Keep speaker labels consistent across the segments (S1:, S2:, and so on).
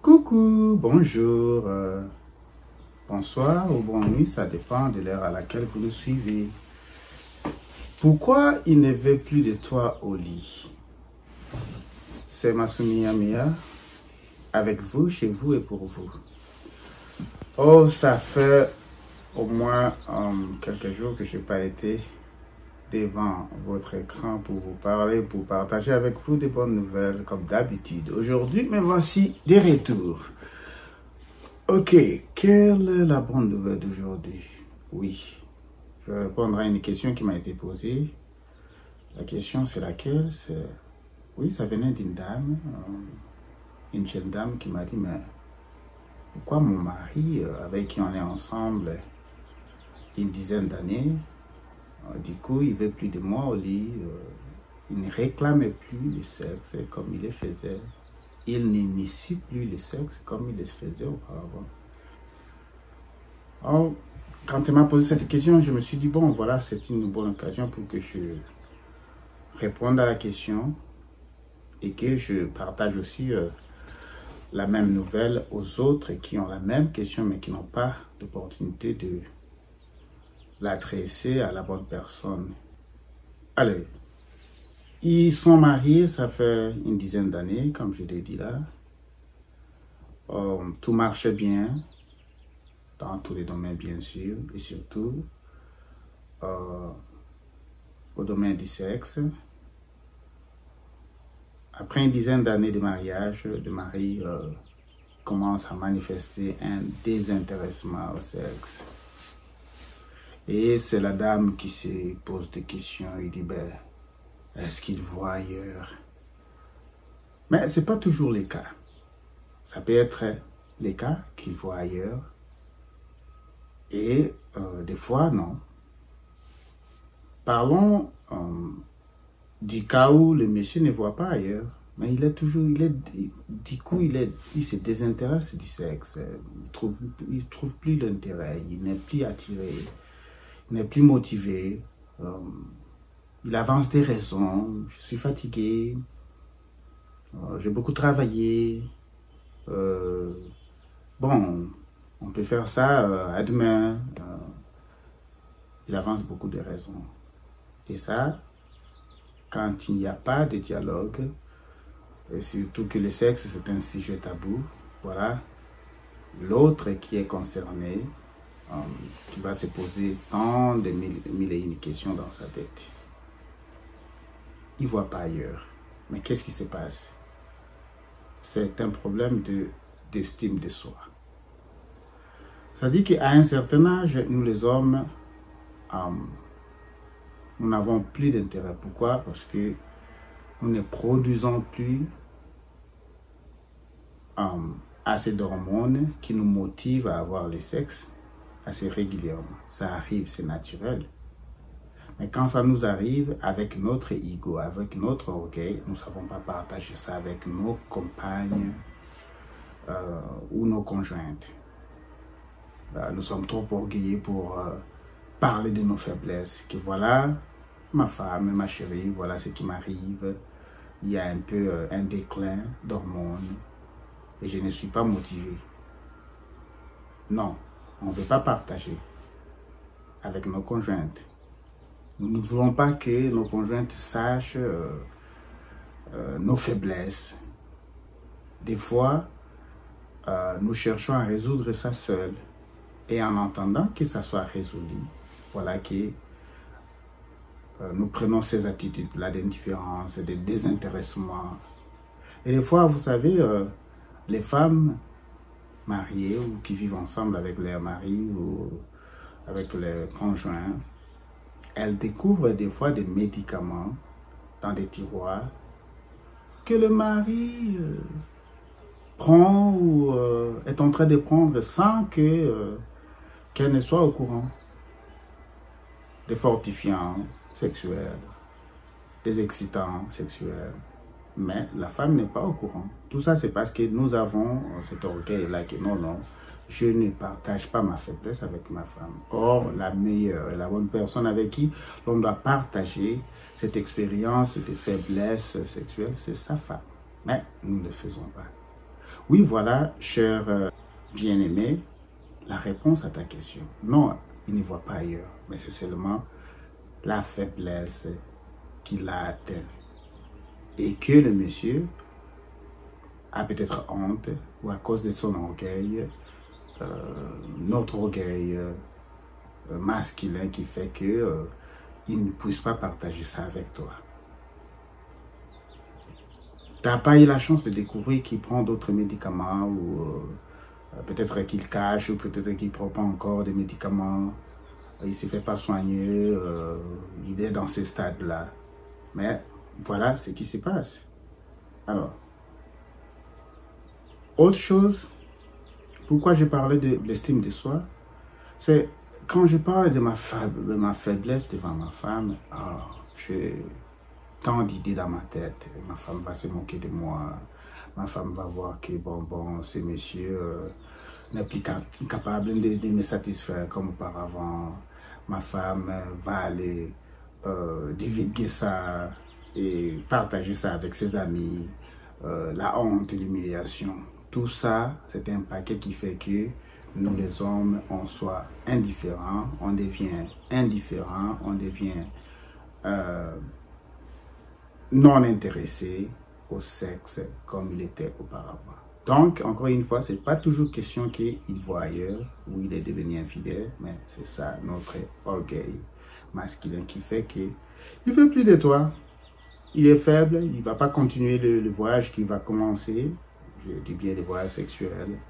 S1: Coucou, bonjour, bonsoir ou bonne nuit, ça dépend de l'heure à laquelle vous nous suivez. Pourquoi il ne veut plus de toi au lit? C'est Masumi Amia, avec vous, chez vous et pour vous. Oh, ça fait au moins quelques jours que je n'ai pas été devant votre écran pour vous parler, pour partager avec vous des bonnes nouvelles comme d'habitude. Aujourd'hui, me voici des retours. Ok, quelle est la bonne nouvelle d'aujourd'hui? Oui, je vais répondre à une question qui m'a été posée. La question c'est laquelle? Oui, ça venait d'une dame, une jeune dame qui m'a dit, mais pourquoi mon mari, avec qui on est ensemble une dizaine d'années, du coup, il ne veut plus de moi au lit, il ne réclame plus le sexe comme il le faisait. Il n'initie plus le sexe comme il le faisait auparavant. Alors, quand elle m'a posé cette question, je me suis dit, bon, voilà, c'est une bonne occasion pour que je réponde à la question et que je partage aussi la même nouvelle aux autres qui ont la même question mais qui n'ont pas l'opportunité de l'adresser à la bonne personne. Allez, ils sont mariés, ça fait une dizaine d'années, comme je l'ai dit là. Tout marchait bien, dans tous les domaines bien sûr, et surtout au domaine du sexe. Après une dizaine d'années de mariage, le mari commence à manifester un désintéressement au sexe. Et c'est la dame qui se pose des questions. Il dit, ben, est-ce qu'il voit ailleurs? Mais ce n'est pas toujours le cas. Ça peut être le cas qu'il voit ailleurs. Et des fois, non. Parlons du cas où le monsieur ne voit pas ailleurs. Mais il se désintéresse du sexe. Il trouve plus l'intérêt. Il n'est plus attiré. Il n'est plus motivé. Il avance des raisons. Je suis fatigué. J'ai beaucoup travaillé. Bon, on peut faire ça à demain. Il avance beaucoup de raisons. Et ça, quand il n'y a pas de dialogue, et surtout que le sexe c'est un sujet tabou, voilà, l'autre qui est concerné, qui va se poser tant de mille et une questions dans sa tête. Il ne voit pas ailleurs. Mais qu'est-ce qui se passe? C'est un problème d'estime de soi. Ça dit qu'à un certain âge, nous les hommes, nous n'avons plus d'intérêt. Pourquoi? Parce que nous ne produisons plus assez d'hormones qui nous motivent à avoir le sexe assez régulièrement. Ça arrive, c'est naturel. Mais quand ça nous arrive, avec notre ego, avec notre orgueil, nous ne savons pas partager ça avec nos compagnes ou nos conjointes. Nous sommes trop orgueilleux pour parler de nos faiblesses. Que voilà, ma femme, ma chérie, voilà ce qui m'arrive. Il y a un peu un déclin d'hormones et je ne suis pas motivé. Non, on ne veut pas partager avec nos conjointes. Nous ne voulons pas que nos conjointes sachent nos faiblesses. Des fois, nous cherchons à résoudre ça seuls. Et en entendant que ça soit résolu, voilà que nous prenons ces attitudes-là d'indifférence, de désintéressement. Et des fois, vous savez, les femmes mariées ou qui vivent ensemble avec leur mari ou avec leurs conjoints, elles découvrent des fois des médicaments dans des tiroirs que le mari prend ou est en train de prendre sans qu'elle ne soit au courant. Des fortifiants sexuels, des excitants sexuels. Mais la femme n'est pas au courant. Tout ça, c'est parce que nous avons cet orgueil-là que non, je ne partage pas ma faiblesse avec ma femme. Or, la meilleure et la bonne personne avec qui l'on doit partager cette expérience de faiblesse sexuelle, c'est sa femme. Mais nous ne le faisons pas. Oui, voilà, cher bien-aimé, la réponse à ta question. Non, il ne voit pas ailleurs, mais c'est seulement la faiblesse qui l'a atteint. Et que le monsieur a peut-être honte, ou à cause de son orgueil, notre orgueil masculin qui fait que il ne puisse pas partager ça avec toi. Tu n'as pas eu la chance de découvrir qu'il prend d'autres médicaments ou peut-être qu'il cache ou peut-être qu'il ne prend pas encore des médicaments. Il ne se fait pas soigner, il est dans ces stades-là. Mais voilà ce qui se passe. Alors, autre chose, pourquoi je parlais de l'estime de soi, c'est quand je parle de ma faiblesse devant ma femme, j'ai tant d'idées dans ma tête. Ma femme va se moquer de moi. Ma femme va voir que ce monsieur n'est plus capable de me satisfaire comme auparavant. Ma femme va aller divulguer ça et partager ça avec ses amis. La honte, l'humiliation. Tout ça, c'est un paquet qui fait que nous les hommes, on soit indifférents, on devient indifférent, on devient non intéressé au sexe comme il était auparavant. Donc, encore une fois, c'est pas toujours question qu'il voit ailleurs ou il est devenu infidèle, mais c'est ça, notre orgueil masculin qui fait qu'il ne veut plus de toi. Il est faible, il ne va pas continuer le voyage qui va commencer, je dis bien le voyage sexuel.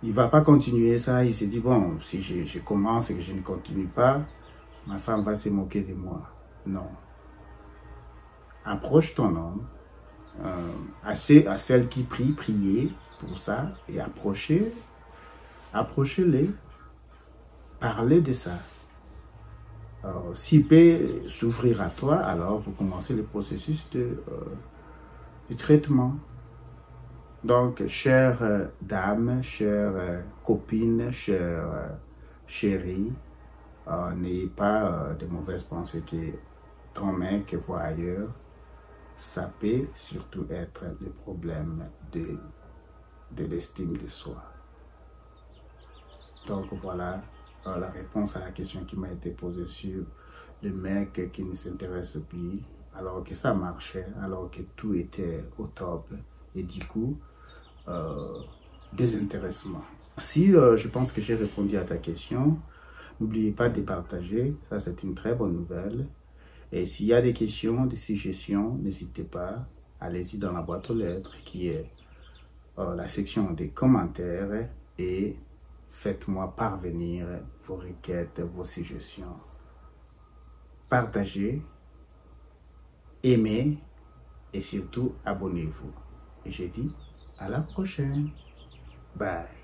S1: Il ne va pas continuer ça, il s'est dit, bon, si je commence et que je ne continue pas, ma femme va se moquer de moi. Non. Approche ton homme, à celles qui prient, priez pour ça, et approchez-les, parlez de ça. S'il peut s'ouvrir à toi, alors vous commencez le processus du traitement. Donc, chère dame, chère copine, chère chérie, n'ayez pas de mauvaises pensées que ton mec voit ailleurs. Ça peut surtout être le problème de l'estime de soi. Donc voilà la réponse à la question qui m'a été posée sur le mec qui ne s'intéresse plus, alors que ça marchait, alors que tout était au top. Et du coup, désintéressement. Si je pense que j'ai répondu à ta question, n'oubliez pas de partager, ça c'est une très bonne nouvelle. Et s'il y a des questions, des suggestions, n'hésitez pas, allez-y dans la boîte aux lettres qui est la section des commentaires et faites-moi parvenir vos requêtes, vos suggestions. Partagez, aimez et surtout abonnez-vous. Et je dis à la prochaine. Bye.